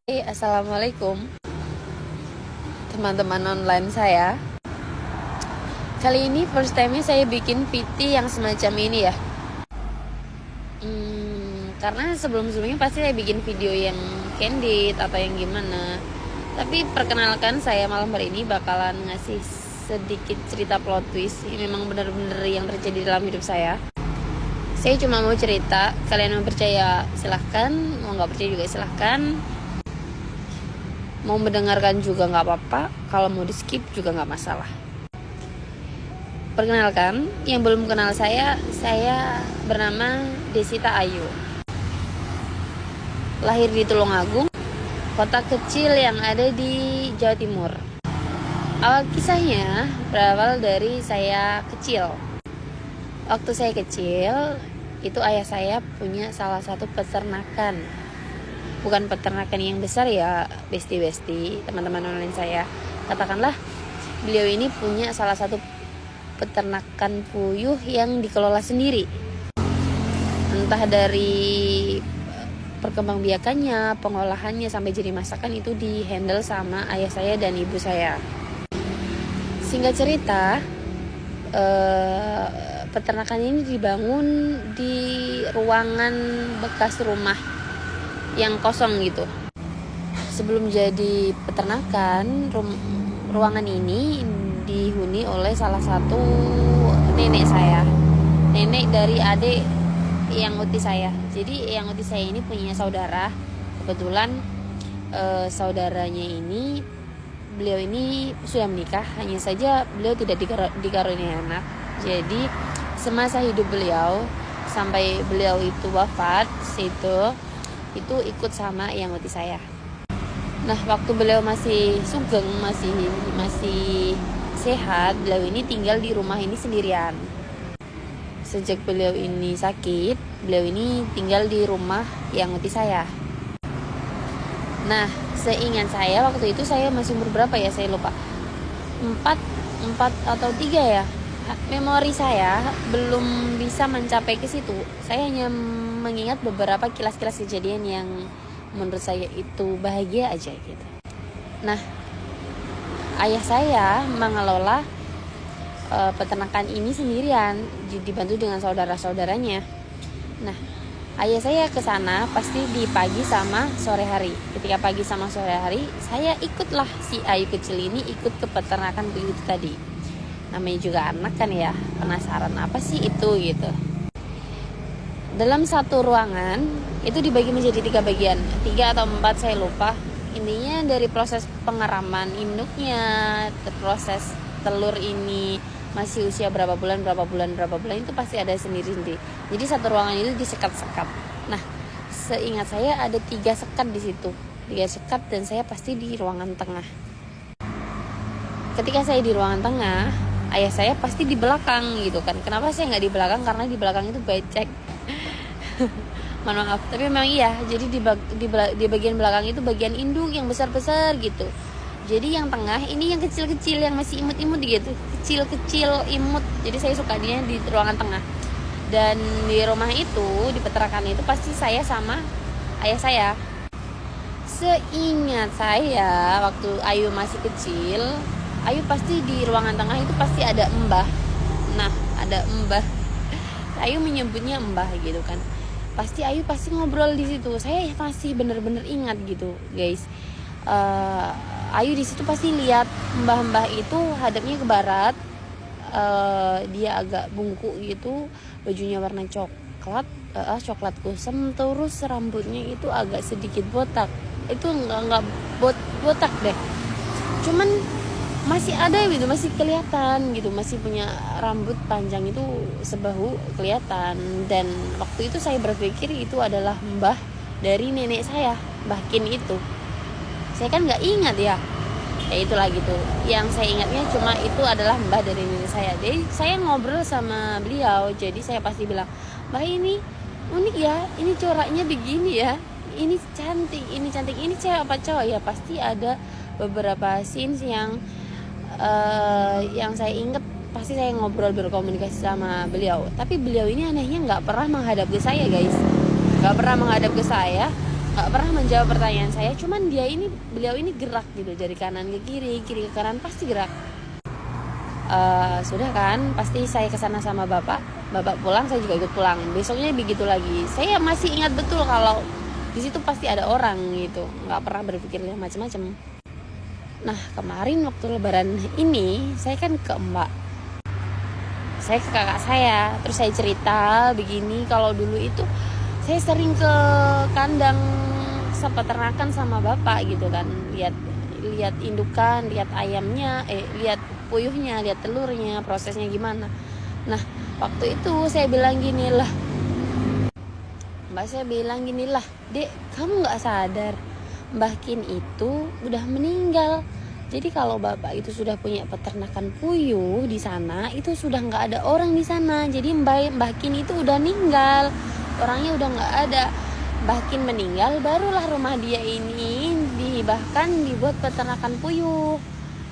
Assalamualaikum teman-teman online saya. Kali ini first time-nya saya bikin VT yang semacam ini ya. Karena sebelum-sebelumnya pasti saya bikin video yang candid atau yang gimana. Tapi perkenalkan, saya malam hari ini bakalan ngasih sedikit cerita plot twist. Ini memang benar-benar yang terjadi dalam hidup saya. Saya cuma mau cerita, kalian mau percaya silahkan, mau nggak percaya juga silahkan. Mau mendengarkan juga nggak apa-apa, kalau mau di skip juga nggak masalah. Perkenalkan, yang belum kenal saya bernama Desita Ayu. Lahir di Tulungagung, kota kecil yang ada di Jawa Timur. Awal kisahnya berawal dari saya kecil. Waktu saya kecil, itu ayah saya punya salah satu peternakan. Bukan peternakan yang besar ya, besti-besti, teman-teman online saya. Katakanlah, beliau ini punya salah satu peternakan puyuh yang dikelola sendiri. Entah dari perkembangbiakannya, pengolahannya, sampai jadi masakan itu di-handle sama ayah saya dan ibu saya. Singkat cerita, peternakan ini dibangun di ruangan bekas rumah yang kosong gitu. Sebelum jadi peternakan, ruangan ini dihuni oleh salah satu nenek saya, nenek dari adik yang uti saya. Jadi yang uti saya ini punya saudara. Kebetulan saudaranya ini, beliau ini sudah menikah, hanya saja beliau tidak dikaruniai anak. Jadi semasa hidup beliau sampai beliau itu wafat, itu ikut sama yang uti saya. Nah, waktu beliau masih sugeng, masih sehat, beliau ini tinggal di rumah ini sendirian. Sejak beliau ini sakit, beliau ini tinggal di rumah yang uti saya. Nah, seingat saya waktu itu saya masih umur berapa ya, saya lupa. 4 atau 3 ya. Memori saya belum bisa mencapai ke situ. Saya hanya mengingat beberapa kilas-kilas kejadian yang menurut saya itu bahagia aja gitu. Nah, ayah saya mengelola peternakan ini sendirian, dibantu dengan saudara-saudaranya. Nah, ayah saya ke sana pasti di pagi sama sore hari. Ketika pagi sama sore hari, saya ikutlah si Ayu kecil ini ikut ke peternakan puyuh itu tadi. Namanya juga anak kan ya, penasaran apa sih itu gitu. Dalam satu ruangan itu dibagi menjadi 3 bagian, 3 atau 4 saya lupa. Intinya dari proses pengeraman induknya, proses telur ini masih usia berapa bulan itu pasti ada sendiri-sendiri. Jadi satu ruangan itu disekat-sekat. Nah, seingat saya ada 3 sekat di situ, 3 sekat, dan saya pasti di ruangan tengah. Ketika saya di ruangan tengah, ayah saya pasti di belakang gitu kan. Kenapa saya nggak di belakang? Karena di belakang itu becek. Mohon maaf, tapi memang iya. Jadi di bagian belakang itu bagian induk yang besar-besar gitu. Jadi yang tengah ini yang kecil-kecil, yang masih imut-imut gitu, kecil-kecil imut. Jadi saya suka dia di ruangan tengah. Dan di rumah itu, di peternakan itu pasti saya sama ayah saya. Seingat saya waktu Ayu masih kecil, Ayu pasti di ruangan tengah itu pasti ada mbah. Nah, ada mbah. Ayu menyebutnya mbah gitu kan. Pasti Ayu pasti ngobrol di situ. Saya masih bener-bener ingat gitu, guys. Ayu di situ pasti lihat mbah-mbah itu hadapnya ke barat. Dia agak bungkuk gitu, bajunya warna coklat kusam, terus rambutnya itu agak sedikit botak. Itu enggak botak deh. Cuman masih ada gitu, masih kelihatan gitu, masih punya rambut panjang itu sebahu kelihatan. Dan waktu itu saya berpikir itu adalah mbah dari nenek saya, Mbah Kin itu. Saya kan nggak ingat ya itulah gitu. Yang saya ingatnya cuma itu adalah mbah dari nenek saya. Jadi saya ngobrol sama beliau, jadi saya pasti bilang, "Mbah, ini unik ya, ini coraknya begini ya, ini cantik, ini cewek apa cowok ya?" Pasti ada beberapa scenes yang saya ingat, pasti saya ngobrol berkomunikasi sama beliau. Tapi beliau ini anehnya nggak pernah menghadap ke saya, guys, nggak pernah menghadap ke saya. nggak pernah menjawab pertanyaan saya. Cuman beliau ini gerak gitu dari kanan ke kiri, kiri ke kanan, pasti gerak. Sudah kan, pasti saya kesana sama bapak pulang, saya juga ikut pulang. Besoknya begitu lagi. Saya masih ingat betul kalau di situ pasti ada orang gitu, nggak pernah berpikir macam-macam. Nah, kemarin waktu lebaran ini saya kan ke mbak, saya ke kakak saya, terus saya cerita begini, kalau dulu itu saya sering ke kandang peternakan sama bapak gitu kan, lihat indukan, lihat ayamnya, lihat puyuhnya, lihat telurnya, prosesnya gimana. Nah, waktu itu saya bilang gini lah, mbak saya bilang gini lah, dek, kamu nggak sadar Mbah Kin itu udah meninggal. Jadi kalau bapak itu sudah punya peternakan puyuh di sana, itu sudah nggak ada orang di sana. Jadi Mbah Kin itu udah meninggal, orangnya udah nggak ada. Mbah Kin meninggal, barulah rumah dia ini dihibahkan dibuat peternakan puyuh.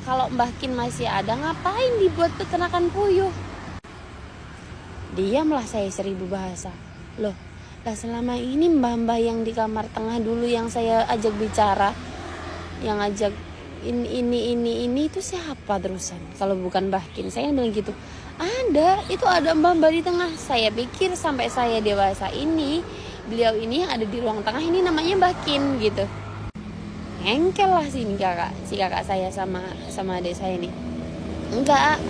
Kalau Mbah Kin masih ada, ngapain dibuat peternakan puyuh? Diamlah saya 1000 bahasa. Loh, lah selama ini mbah-mbah yang di kamar tengah dulu yang saya ajak bicara, yang ajak ini itu siapa terusan? Kalau bukan Mbah Kin, saya bilang gitu. Itu ada mbah-mbah di tengah. Saya pikir sampai saya dewasa ini, beliau ini yang ada di ruang tengah ini namanya Mbah Kin gitu. Engkel lah si kakak saya sama adik saya ini. Enggak.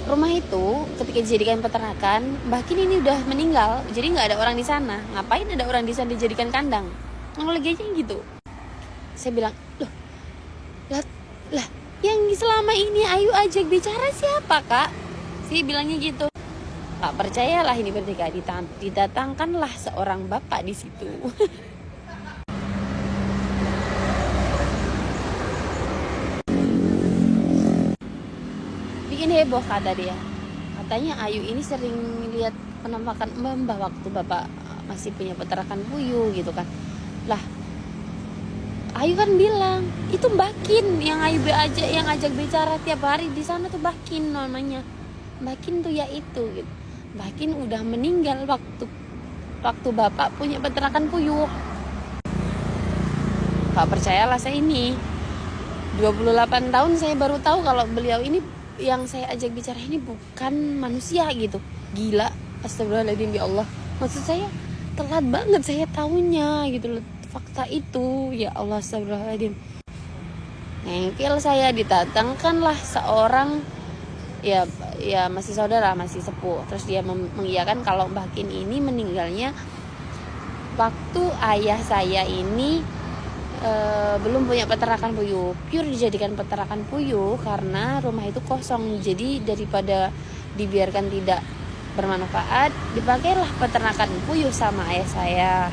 Rumah itu ketika dijadikan peternakan, Mbah Kin ini udah meninggal, jadi nggak ada orang di sana. Ngapain ada orang di sana dijadikan kandang? Lagi aja gitu. Saya bilang, lah, yang selama ini Ayu ajak bicara siapa, Kak? Saya bilangnya gitu. Kak, percayalah ini bertiga, didatangkanlah seorang bapak di situ. Bikin heboh kata dia. Katanya Ayu ini sering lihat penampakan mbah waktu bapak masih punya peternakan puyuh gitu kan. Lah, Ayu kan bilang itu Mbah Kin yang ajak bicara tiap hari di sana tuh Mbah Kin namanya. Mbah Kin tuh ya itu gitu. Mbah Kin udah meninggal waktu bapak punya peternakan puyuh. Gak percayalah saya ini 28 tahun saya baru tahu kalau beliau ini yang saya ajak bicara ini bukan manusia gitu. Gila, astagfirullahaladzim ya Allah. Maksud saya telat banget saya tahunya gitu loh. Fakta itu, ya Allah, astagfirullahaladzim. Ngengkel saya, didatangkanlah seorang ya masih saudara, masih sepuh. Terus dia mengiyakan kalau Mbah Kin ini meninggalnya waktu ayah saya ini belum punya peternakan puyuh. Pure dijadikan peternakan puyuh karena rumah itu kosong. Jadi daripada dibiarkan tidak bermanfaat, dipakailah peternakan puyuh sama ayah saya.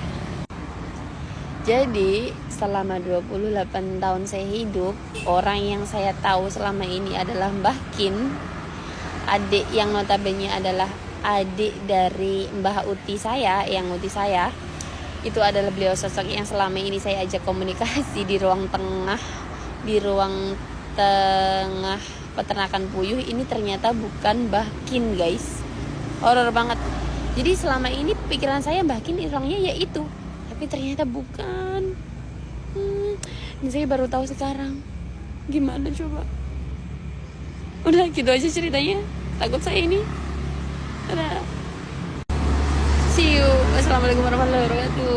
Jadi selama 28 tahun saya hidup, orang yang saya tahu selama ini adalah Mbah Kin, adik yang notabene adalah adik dari Mbah Uti saya, yang Uti saya. Itu adalah beliau sosok yang selama ini saya ajak komunikasi di ruang tengah peternakan puyuh ini ternyata bukan Mbah Kin, guys. Horor banget. Jadi selama ini pikiran saya Mbah Kin orangnya ya itu, tapi ternyata bukan. Ini saya baru tahu sekarang. Gimana coba? Udah gitu aja ceritanya. Takut saya ini. Udah. See you. Wassalamualaikum warahmatullahi wabarakatuh.